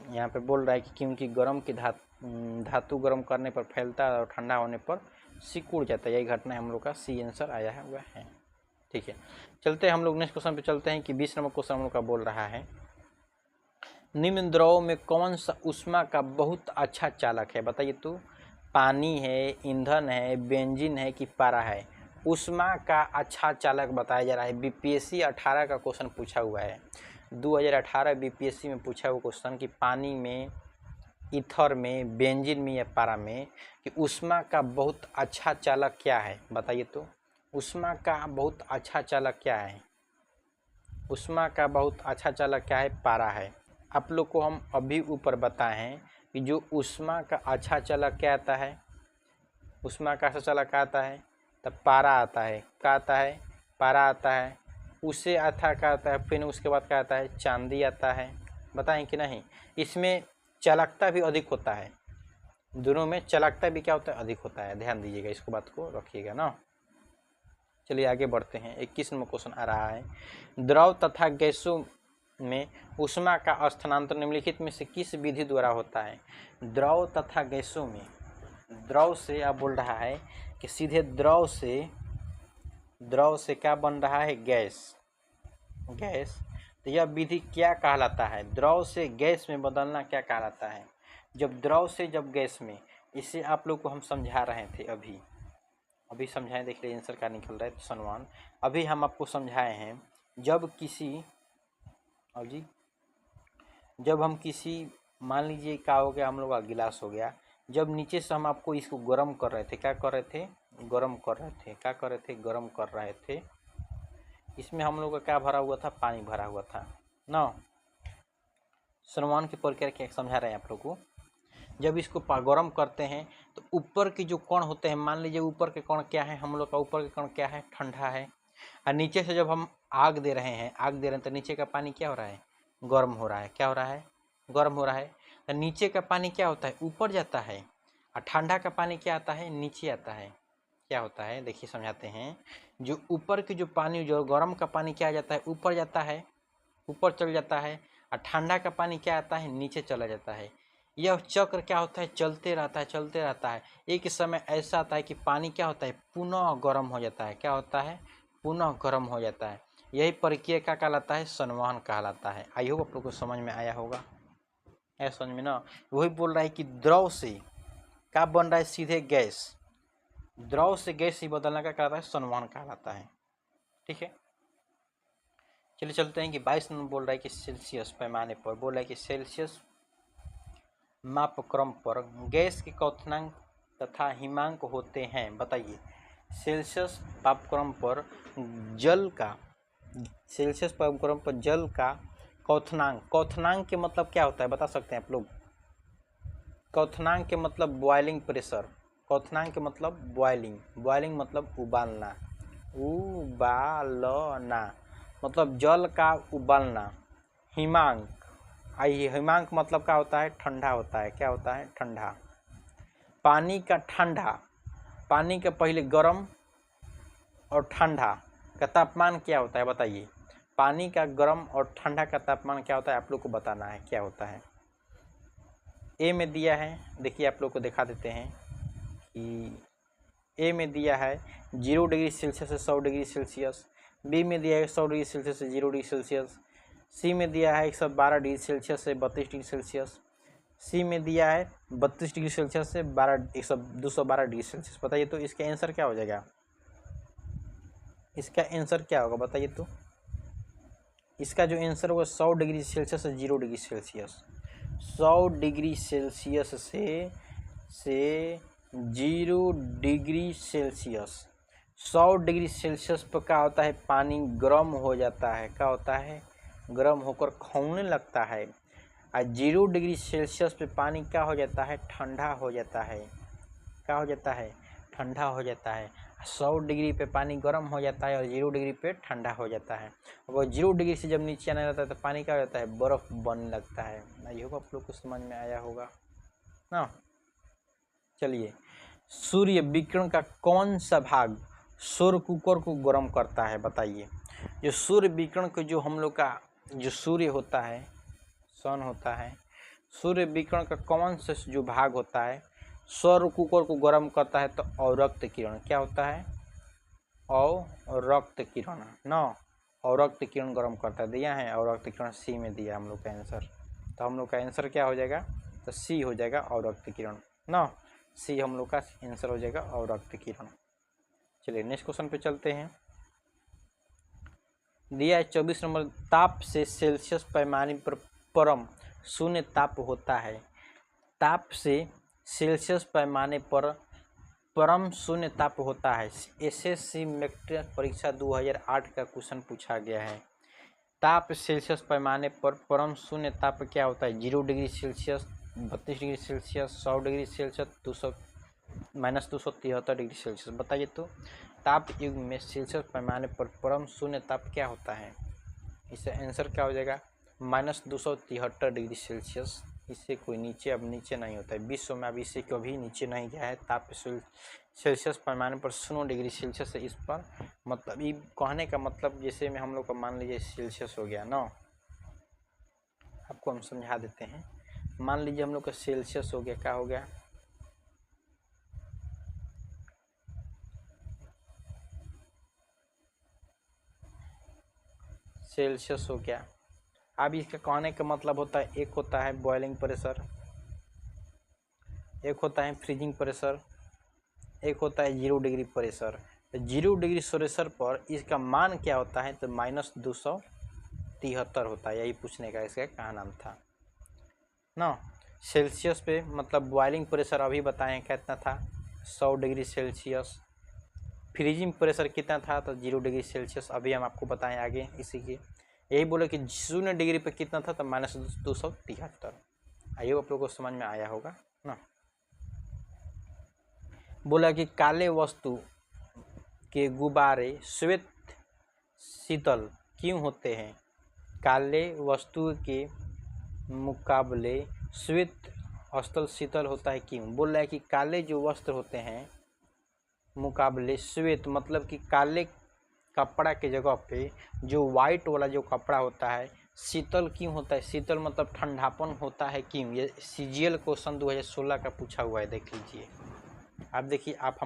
यहाँ पे बोल रहा है कि क्योंकि गर्म की धातु गर्म करने पर फैलता है और ठंडा होने पर सिकुड़ जाता है, यही घटना हम लोग का सी आंसर आया हुआ है। ठीक है, चलते हैं हम लोग नेक्स्ट क्वेश्चन पे चलते हैं कि 20 नंबर क्वेश्चन हम लोग का बोल रहा है, निम्न द्रव में कौन सा ऊष्मा का बहुत अच्छा चालक है? बताइए तो। पानी है, ईंधन है, बेंजीन है कि पारा है? ऊष्मा का अच्छा चालक बताया जा रहा है। बीपीएससी 18 का क्वेश्चन पूछा हुआ है, 2018 बीपीएससी में पूछा हुआ क्वेश्चन कि पानी में, ईथर में, बेंजीन में या पारा में, कि ऊष्मा का बहुत अच्छा चालक क्या है? बताइए तो। ऊष्मा का बहुत अच्छा चालक क्या है? ऊष्मा का बहुत अच्छा चालक क्या है? पारा है। आप लोग को हम अभी ऊपर बताए हैं कि जो ऊष्मा का अच्छा चालक क्या आता है, ऊष्मा का अच्छा चालक क्या आता है, तब पारा आता है। क्या आता है? पारा आता है। उससे अच्छा क्या आता है, फिर उसके बाद क्या आता है, चांदी आता है। बताएं कि नहीं? इसमें चालकता भी अधिक होता है, दोनों में चालकता भी क्या होता है, अधिक होता है। ध्यान दीजिएगा, इसको बात को रखिएगा ना। चलिए आगे बढ़ते हैं। 21 नंबर क्वेश्चन आ रहा है, द्रव तथा गैसों में ऊष्मा का स्थानांतरण निम्नलिखित में से किस विधि द्वारा होता है? द्रव तथा गैसों में, द्रव से आप बोल रहा है कि सीधे द्रव से क्या बन रहा है, गैस। तो यह विधि क्या कहलाता है? द्रव से गैस में बदलना क्या कहलाता है? जब द्रव से जब गैस में, इसे आप लोग को हम समझा रहे थे, अभी समझाएं। देख लीजिए आंसर क्या निकल रहा है, सनवान। अभी हम आपको समझाए हैं, जब हम किसी मान लीजिए क्या हो गया, हम लोग का गिलास हो गया, जब नीचे से हम आपको इसको गर्म कर रहे थे, क्या कर रहे थे, गर्म कर रहे थे। इसमें हम लोग का क्या भरा हुआ था, पानी भरा हुआ था ना। सनवान की प्रक्रिया क्या समझा रहे हैं आप लोग को। जब इसको गर्म करते हैं तो ऊपर के जो कण होते हैं, मान लीजिए ऊपर के कण क्या है, हम लोग का ऊपर के कण क्या है, ठंडा है। और नीचे से जब हम आग दे रहे हैं तो नीचे का पानी क्या हो रहा है, गर्म हो रहा है। क्या हो रहा है, गर्म हो रहा है। तो नीचे का पानी क्या होता है, ऊपर जाता है, और ठंडा का पानी क्या आता है, नीचे आता है। क्या होता है, देखिए समझाते हैं। जो ऊपर की जो पानी, जो गर्म का पानी क्या जाता है, ऊपर जाता है, ऊपर चल जाता है, और ठंडा का पानी क्या आता है, नीचे चला जाता है। यह चक्र क्या होता है, चलते रहता है। एक समय ऐसा आता है कि पानी क्या होता है, पुनः गर्म हो जाता है। क्या होता है, पुनः गर्म हो जाता है। यही प्रक्रिया क्या कहलाता है, संवहन कहलाता है। आई होप आप लोग को समझ में आया होगा, है समझ में ना। वही बोल रहा है कि द्रव से क्या बन रहा है, सीधे गैस। द्रव से गैस ही बदलना का कहलाता है, संवहन कहलाता है। ठीक है, चलिए चलते हैं कि 22 नंबर बोल रहा है कि सेल्सियस पैमाने पर, बोल रहा है कि सेल्सियस मापक्रम पर गैस के क्वथनांक तथा हिमांक होते हैं। बताइए, सेल्सियस तापक्रम पर जल का क्वथनांक, क्वथनांक के मतलब क्या होता है बता सकते हैं आप लोग? क्वथनांक के मतलब बॉइलिंग प्रेशर, क्वथनांक के मतलब बॉइलिंग, बॉइलिंग मतलब उबालना, उबालना मतलब जल का उबालना। हिमांक, आइए हिमांक मतलब क्या होता है? ठंडा होता है। क्या होता है? ठंडा। पानी का ठंडा, पानी का पहले गर्म और ठंडा का तापमान क्या होता है बताइए? पानी का गर्म और ठंडा का तापमान क्या होता है आप लोग को बताना है, क्या होता है? ए में दिया है, देखिए आप लोग को दिखा देते हैं कि ए में दिया है 0 डिग्री सेल्सियस से 100 डिग्री सेल्सियस, बी में दिया है 100 डिग्री सेल्सियस से 0 डिग्री सेल्सियस, सी में दिया है 112 डिग्री सेल्सियस से 32 डिग्री सेल्सियस, सी में दिया है 32 डिग्री सेल्सियस से 212 डिग्री सेल्सियस। बताइए तो इसका आंसर क्या हो जाएगा? इसका आंसर क्या होगा बताइए तो? इसका जो आंसर होगा 100 डिग्री सेल्सियस से 0 डिग्री सेल्सियस, 100 डिग्री सेल्सियस से 0 डिग्री सेल्सियस। 100 डिग्री सेल्सियस पर क्या होता है? पानी गर्म हो जाता है। क्या होता है? गर्म होकर खौलने लगता है। और 0 डिग्री सेल्सियस पे पानी क्या हो जाता है? ठंडा हो जाता है। क्या हो जाता है? ठंडा हो जाता है। 100 डिग्री पे पानी गर्म हो जाता है और 0 डिग्री पे ठंडा हो जाता है। और 0 डिग्री से जब नीचे आने लगता है तो पानी क्या हो जाता है? बर्फ़ बनने लगता है। आई होप आप लोग को समझ में आया होगा ना। चलिए, सूर्य विकिरण का कौन सा भाग सौर कुकर को गर्म करता है बताइए? जो सूर्य विकिरण को जो हम लोग का जो सूर्य होता है, सन होता है, सूर्य विकिरण का कौन सा जो भाग होता है सौर कुकर को गर्म करता है? तो अवरक्त किरण। क्या होता है? अवरक्त किरण ना, अवरक्त किरण गर्म करता है। दिया है अवरक्त किरण, सी में दिया हम लोग का आंसर। तो हम लोग का आंसर क्या हो जाएगा? तो सी हो जाएगा अवरक्त किरण ना, सी हम लोग का आंसर हो जाएगा अवरक्त किरण। चलिए नेक्स्ट क्वेश्चन पे चलते हैं। दिया है 24 नंबर, ताप से सेल्सियस पैमाने पर परम शून्य ताप होता है। ताप से सेल्सियस पैमाने पर परम शून्य ताप होता है। एसएससी मैट्रिक परीक्षा 2008 का क्वेश्चन पूछा गया है। ताप सेल्सियस पैमाने पर परम शून्य ताप क्या होता है? 0 degree Celsius, 32 degree Celsius, 100 degree Celsius, -273 degree Celsius. बताइए तो ताप युग में सेल्सियस पैमाने पर परम शून्य ताप क्या होता है? इसका आंसर क्या हो जाएगा? -273 डिग्री सेल्सियस। इससे कोई नीचे अब नीचे नहीं होता है। विश्व में अब इससे कभी नीचे नहीं गया है ताप सेल्सियस पैमाने पर 0 डिग्री सेल्सियस से इस पर, मतलब ये कहने का मतलब जैसे में हम लोग का मान लीजिए सेल्सियस हो गया ना, आपको हम समझा देते हैं। मान लीजिए हम लोग का सेल्सियस हो गया, क्या हो गया? सेल्सियस हो गया। अब इसका कहने का मतलब होता है, एक होता है बॉइलिंग प्रेशर, एक होता है फ्रीजिंग प्रेशर, एक होता है 0 डिग्री प्रेशर। तो 0 डिग्री प्रेशर पर इसका मान क्या होता है? तो -273 होता है। यही पूछने का इसका क्या नाम था ना। सेल्सियस पे मतलब बॉइलिंग प्रेशर अभी बताएं कितना था? 100 डिग्री सेल्सियस। फ्रीजिंग प्रेशर कितना था? तो 0 डिग्री सेल्सियस। अभी हम आपको बताएं आगे इसी के। यही बोले कि 0 डिग्री पे कितना था? तो -273। आइए आप लोगों को समझ में आया होगा ना। बोला कि काले वस्तु के गुब्बारे श्वेत शीतल क्यों होते हैं? काले वस्तु के मुकाबले श्वेत स्थल शीतल होता है क्यों? बोल रहा है कि काले जो वस्त्र होते हैं मुकाबले श्वेत, मतलब कि काले कपड़ा के जगह पे जो वाइट वाला जो कपड़ा होता है शीतल क्यों होता है? शीतल मतलब ठंडापन होता है क्यों? ये सीजीएल क्वेश्चन 2016 का पूछा हुआ है, देख लीजिए आप। देखिए आप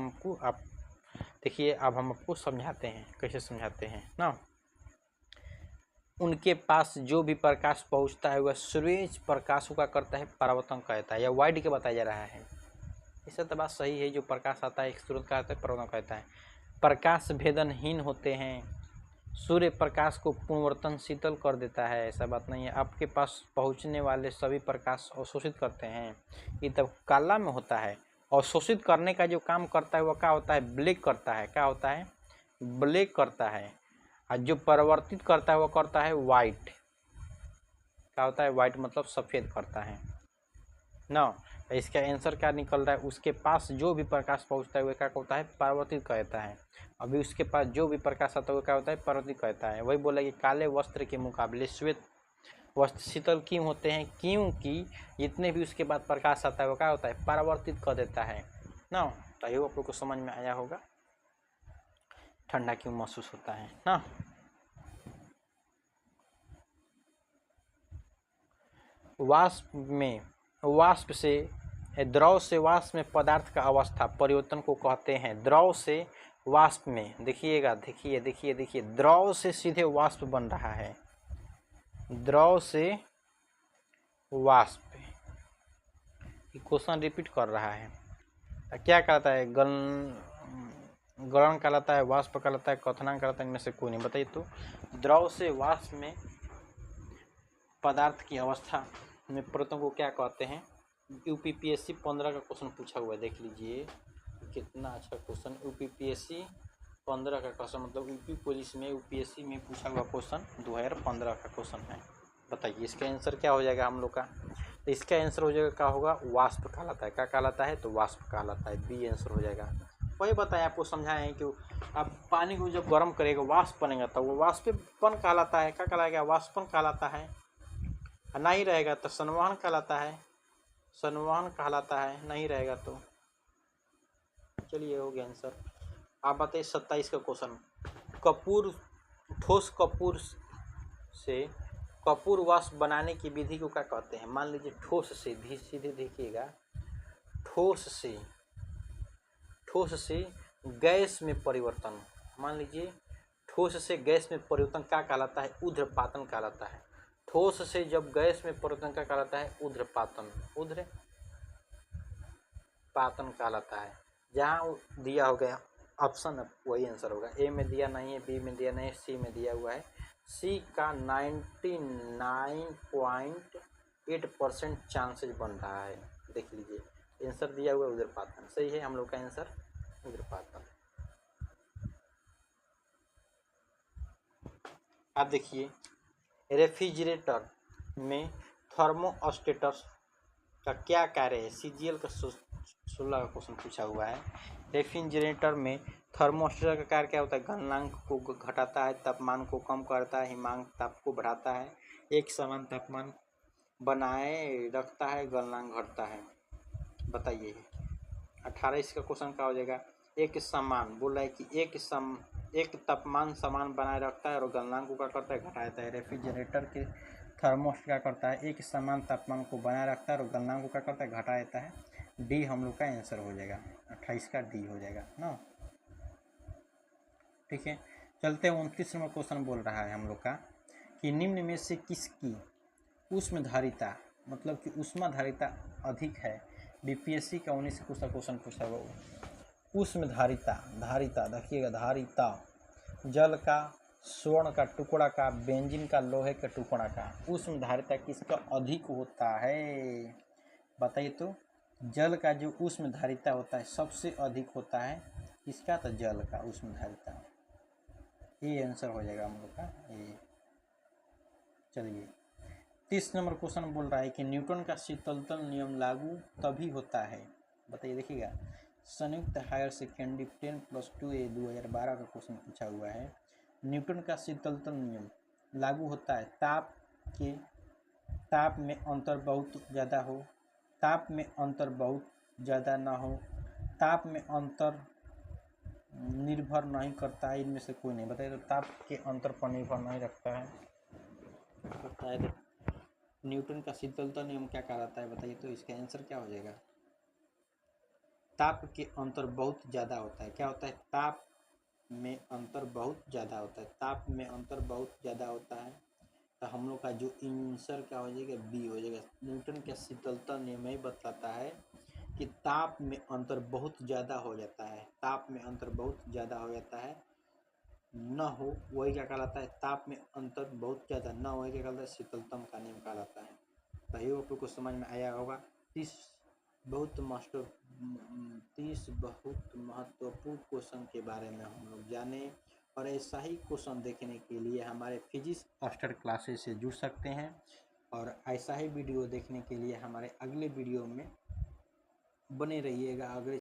देखिए अब हम आपको समझाते हैं, कैसे समझाते हैं ना। उनके पास जो भी प्रकाश पहुंचता है वह सूर्य प्रकाश का करता है परावर्तन कहता है, या वाइट के बताया जा रहा है। इससे तो बात सही है, जो प्रकाश आता है एक सूर्य का आता है परावर्तन कहता है। प्रकाश भेदनहीन होते हैं, सूर्य प्रकाश को पुनर्वर्तन शीतल कर देता है, ऐसा बात नहीं है। आपके पास पहुंचने वाले सभी प्रकाश अवशोषित करते हैं, ये तब काला में होता है। अवशोषित करने का जो काम करता है वह क्या होता है? ब्लैक करता है। क्या होता है? ब्लैक करता है। और जो परिवर्तित करता है वह करता है वाइट। क्या होता है, वाइट मतलब सफ़ेद करता है ना। इसका आंसर क्या निकल रहा है, उसके पास जो भी प्रकाश पहुंचता है वह क्या होता है, परावर्तित कहता है। अभी उसके पास जो भी प्रकाश आता है वो क्या होता है, परावर्तित कहता है। वही बोला कि काले वस्त्र के मुकाबले श्वेत वस्त्र शीतल क्यों होते हैं, क्योंकि जितने भी उसके बाद प्रकाश आता है वो क्या होता है, परावर्तित कर देता है ना। तो ये आप लोग को समझ में आया होगा ठंडा क्यों महसूस होता है ना। वाष्प से द्रव से वाष्प में पदार्थ का अवस्था परिवर्तन को कहते हैं। द्रव से वाष्प में, देखिएगा, देखिए द्रव से सीधे वाष्प बन रहा है, द्रव से वाष्प। क्वेश्चन रिपीट कर रहा है। क्या कहता है, गलन कहलाता है, वाष्प कहलाता है, क्वथनांक कहलाता है, इनमें से कोई नहीं, बताइए तो। द्रव से वाष्प में पदार्थ की अवस्था में परिवर्तन को क्या कहते हैं। यूपीपीएससी 15 का क्वेश्चन पूछा हुआ है, देख लीजिए कितना अच्छा क्वेश्चन। यूपीपीएससी 15 का क्वेश्चन, मतलब यूपी पुलिस में यूपीएससी में पूछा हुआ क्वेश्चन 2015 का क्वेश्चन है। बताइए इसका आंसर क्या हो जाएगा हम लोग का। तो इसका आंसर हो जाएगा, क्या होगा, वाष्प कहलाता है। क्या कहलाता है, तो वाष्प कहलाता है, बी आंसर हो जाएगा। वही बताएं, आपको समझाएं हैं कि आप पानी को जब गर्म करेगा वाष्प बनेगा तो वो वाष्पन कहलाता है। क्या कहलाएगा, वाष्पन कहलाता है। नहीं रहेगा तो संवहन कहलाता है, संवहन कहलाता है, नहीं रहेगा तो। चलिए हो गया आंसर। आप बताइए 27 का क्वेश्चन। कपूर, ठोस कपूर से कपूर वाष्प बनाने की विधि को क्या कहते हैं। मान लीजिए ठोस से, भी सीधे देखिएगा, ठोस से गैस में परिवर्तन। मान लीजिए ठोस से गैस में परिवर्तन क्या कहलाता है, ऊर्ध्वपातन कहलाता है। ठोस से जब गैस में परिवर्तन क्या कहलाता है, ऊर्ध्वपातन, ऊर्ध्वपातन कहलाता है। जहाँ दिया हो गया ऑप्शन वही आंसर होगा। ए में दिया नहीं है, बी में दिया नहीं है, सी में दिया हुआ है। सी का 99.8% चांसेस बन रहा है, देख लीजिए आंसर दिया हुआ है ऊर्ध्वपातन, सही है हम लोग का आंसर ऊर्ध्वपातन। आप देखिए रेफ्रिजरेटर में थर्मोस्टेटस का क्या कार्य है। सीजीएल का 16 का क्वेश्चन पूछा हुआ है। रेफ्रिजरेटर में थर्मोस्टेट का कार्य क्या होता है, गलनांक को घटाता है, तापमान को कम करता है, हिमांक ताप को बढ़ाता है, एक समान तापमान बनाए रखता है, गलनांक घटता है। बताइए 18 इसका क्वेश्चन क्या हो जाएगा। एक समान बोल रहा है कि एक तापमान समान बनाए रखता है और गलनांक को क्या करता है, घटाता है। रेफ्रिजरेटर के थर्मोस्टेट क्या करता है, एक समान तापमान को बनाए रखता है और गलनांक को क्या करता है, घटा देता है। डी हम लोग का आंसर हो जाएगा, 28 का डी हो जाएगा ना। ठीक है, चलते हैं 29 नंबर क्वेश्चन बोल रहा है हम लोग का कि निम्न में से किसकी ऊष्मधारिता, मतलब कि ऊष्माधारिता अधिक है। बीपीएससी का 19 का क्वेश्चन पूछा हुआ। ऊष्मधारिता, धारिता देखिएगा, धारिता जल का, स्वर्ण का टुकड़ा का, बेंजीन का, लोहे के टुकड़ा का ऊष्मधारिता किसका अधिक होता है। बताइए तो। जल का जो ऊष्मधारिता होता है सबसे अधिक होता है किसका, तो जल का ऊष्मधारिता। ये आंसर हो जाएगा हम लोग का ये। चलिए 30 नंबर क्वेश्चन बोल रहा है कि न्यूटन का शीतलतल नियम लागू तभी होता है। बताइए देखिएगा, संयुक्त हायर सेकेंडरी 10+2A 2012 का क्वेश्चन पूछा हुआ है। न्यूटन का शीतलतल नियम लागू होता है ताप में अंतर बहुत ज़्यादा हो, ताप में अंतर बहुत ज़्यादा ना हो, ताप में अंतर निर्भर नहीं करता है, इनमें से कोई नहीं। बताइए तो ताप के अंतर पर निर्भर नहीं रखता है। बताइए न्यूटन का शीतलता नियम क्या कहलाता है, बताइए तो इसका आंसर क्या हो जाएगा। ताप के अंतर बहुत ज़्यादा होता है। क्या होता है, ताप में अंतर बहुत ज़्यादा होता है, ताप में अंतर बहुत ज़्यादा होता है। तो हम लोग का जो आंसर क्या हो जाएगा, बी हो जाएगा। न्यूटन का शीतलता नियम ही बताता है कि ताप में अंतर बहुत ज़्यादा हो जाता है, ताप में अंतर बहुत ज़्यादा हो जाता है, न हो वही क्या कहलाता है, ताप में अंतर बहुत ज़्यादा न हो वही क्या कहलाता है, शीतलतम का नियम कहलाता है। तो ये आप लोग को समझ में आया होगा। 30 बहुत महत्वपूर्ण क्वेश्चन के बारे में हम लोग जाने, और ऐसा ही क्वेश्चन देखने के लिए हमारे फिजिक्स मास्टर क्लासेस से जुड़ सकते हैं। और ऐसा ही वीडियो देखने के लिए हमारे अगले वीडियो में बने रहिएगा। अगले